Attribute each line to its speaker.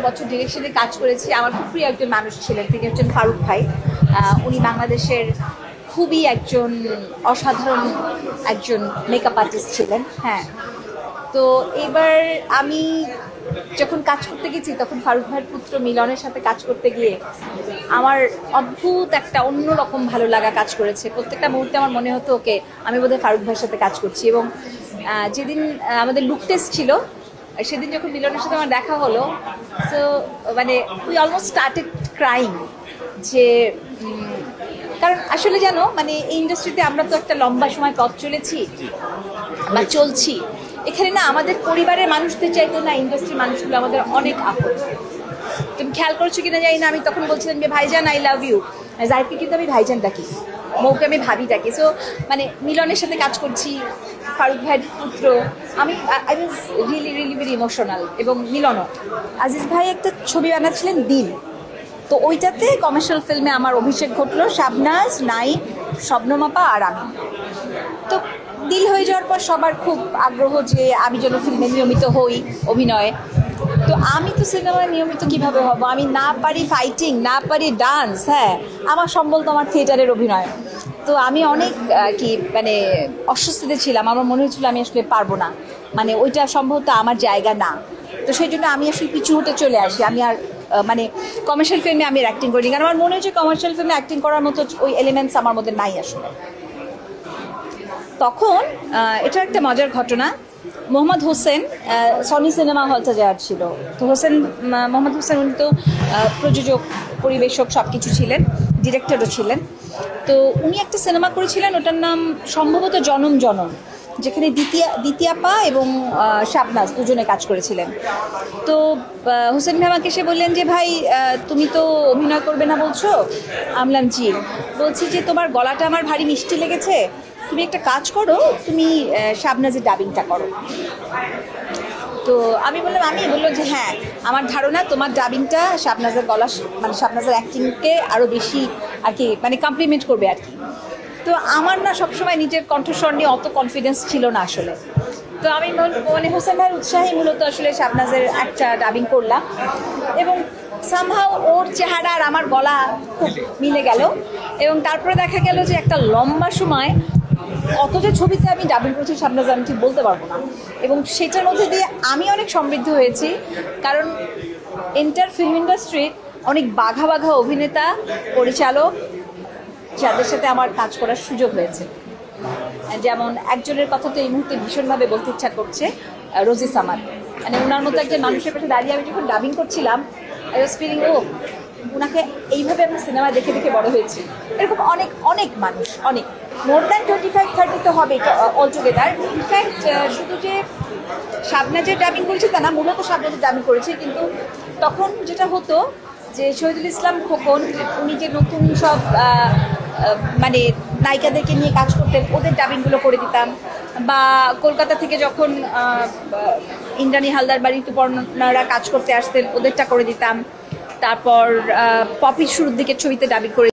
Speaker 1: বছর ডিরেকশনে কাজ করেছি। আমার খুব প্রিয় একজন মানুষ ছিলেন, তিনি হচ্ছেন ফারুক ভাই। উনি বাংলাদেশের খুবই একজন অসাধারণ একজন মেকআপ আর্টিস্ট ছিলেন। হ্যাঁ, তো এবার আমি যখন কাজ করতে গেছি তখন ফারুক ভাইয়ের পুত্র মিলনের সাথে কাজ করতে গিয়ে আমার অদ্ভুত একটা অন্যরকম ভালো লাগা কাজ করেছে। প্রত্যেকটা মুহূর্তে আমার মনে হতো ওকে আমি বোধহয় ফারুক ভাইয়ের সাথে কাজ করছি। এবং যেদিন আমাদের লুক টেস্ট ছিল সেদিন যখন মিলনের সাথে আমার দেখা হলো, সো মানে উই অলমোস্ট স্টার্টেড ক্রাইং। যে কারণ আসলে জানো মানে এই ইন্ডাস্ট্রিতে আমরা তো একটা লম্বা সময় পথ চলেছি বা চলছি। এখানে না আমাদের পরিবারের মানুষদের চাইতে না ইন্ডাস্ট্রির মানুষগুলো আমাদের অনেক আপন। তুমি খেয়াল করছো কিনা জানি না, আমি তখন বলছিলাম যে ভাইজান আই লাভ ইউ, জাহিদকে কিন্তু আমি ভাইজান ডাকি, মৌকে আমি ভাবি ডাকি। সো মানে মিলনের সাথে কাজ করছি, ফারুক ভাইয়ের পুত্র, আমি I was really really very emotional. এবং মিলনও, আজিজ ভাই একটা ছবি বানাচ্ছিলেন দিল, তো ওইটাতে কমার্শিয়াল ফিল্মে আমার অভিষেক ঘটলো। শাবনাজ, নাইম, শবনম আপা আর আমি। তো দিল হয়ে যাওয়ার পর সবার খুব আগ্রহ যে আমি যেন ফিল্মে নিয়মিত হই অভিনয়ে। তো আমি তো সিনেমায় নিয়মিত কিভাবে হব, আমি না পারি ফাইটিং, না পারি ডান্স। হ্যাঁ, আমার সম্বল তো আমার থিয়েটারের অভিনয়। তো আমি অনেক কি মানে অস্বস্তিতে ছিলাম, আমার মনে হচ্ছিল আমি আসলে পারবো না, মানে ওইটা সম্ভবত আমার জায়গা না। তো সেই জন্য আমি আসলে পিছু হতে চলে আসি। আমি আর মানে কমার্শিয়াল ফিল্মে আমি আর অ্যাক্টিং করিনি, কারণ আমার মনে হচ্ছে কমার্শিয়াল ফিল্মে অ্যাক্টিং করার মতো ওই এলিমেন্টস আমার মধ্যে নাই আসলে। তখন এটা একটা মজার ঘটনা, মোহাম্মদ হোসেন সনি সিনেমা হলটা যাওয়ার ছিল। তো মোহাম্মদ হোসেন উনি তো প্রযোজক, পরিবেশক সব কিছু ছিলেন, ডিরেক্টরও ছিলেন। তো উনি একটা সিনেমা করেছিলেন, ওটার নাম সম্ভবত জনম জনম, যেখানে দ্বিতীয়াপা এবং শাবনাজ দুজনে কাজ করেছিলেন। তো হোসেন ভাই আমাকে এসে বললেন যে ভাই তুমি তো অভিনয় করবে না বলছো। আমি বললাম জি। বলছি যে তোমার গলাটা আমার ভারী মিষ্টি লেগেছে, তুমি একটা কাজ করো, তুমি শাবনাজের ডাবিংটা করো। তো আমি বললাম আমি, বললো যে হ্যাঁ আমার ধারণা তোমার ডাবিংটা শাবনাজের গলা মানে শাবনাজের অ্যাক্টিংকে আরও বেশি আর কি মানে কমপ্লিমেন্ট করবে আর কি। তো আমার না সবসময় নিজের কণ্ঠস্বর নিয়ে অত কনফিডেন্স ছিল না আসলে। তো আমি মানে হোসেন ভাইয়ের উৎসাহে মূলত আসলে শাবনাজের একটা ডাবিং করলাম, এবং সামহাও ওর চেহারা আর আমার গলা খুব মিলে গেল। এবং তারপরে দেখা গেল যে একটা লম্বা সময় কত যে ছবিতে আমি ডাবিং করেছি শাবনাজ আমি ঠিক বলতে পারবো না। এবং সেটার মধ্যে দিয়ে আমি অনেক সমৃদ্ধ হয়েছি, কারণ এন্টার ফিল্ম ইন্ডাস্ট্রির অনেক বাঘা বাঘা অভিনেতা, পরিচালক যাদের সাথে আমার কাজ করার সুযোগ হয়েছে। যেমন একজনের কথা তো এই মুহূর্তে ভীষণভাবে বলতে ইচ্ছা করছে, রোজি সামাদ। মানে ওনার মতো একজন মানুষের পাশে দাঁড়িয়ে আমি যখন ডাবিং করছিলাম আই ওয়াজ ফিলিং ওনাকে এইভাবে আমি সিনেমায় দেখে দেখে বড় হয়েছি। এরকম অনেক অনেক মানুষ, অনেক মোর দ্যান 25-30 তো হবে অল টুগেদার। ইনফ্যাক্ট শুধু যে শাবনাজের ডাবিং করেছি তা না, মূলত শাবনাজের ডাবিং করেছি। কিন্তু তখন যেটা হতো যে শহীদুল ইসলাম খোকন উনি যে নতুন সব মানে নায়িকাদেরকে নিয়ে কাজ করতেন, ওদের ডাবিংগুলো করে দিতাম। বা কলকাতা থেকে যখন ইন্দ্রাণী হালদার বা ঋতুপর্ণারা কাজ করতে আসতেন, ওদেরটা করে দিতাম। তারপর পপির শুরুর দিকের ছবিতে ডাবিং করে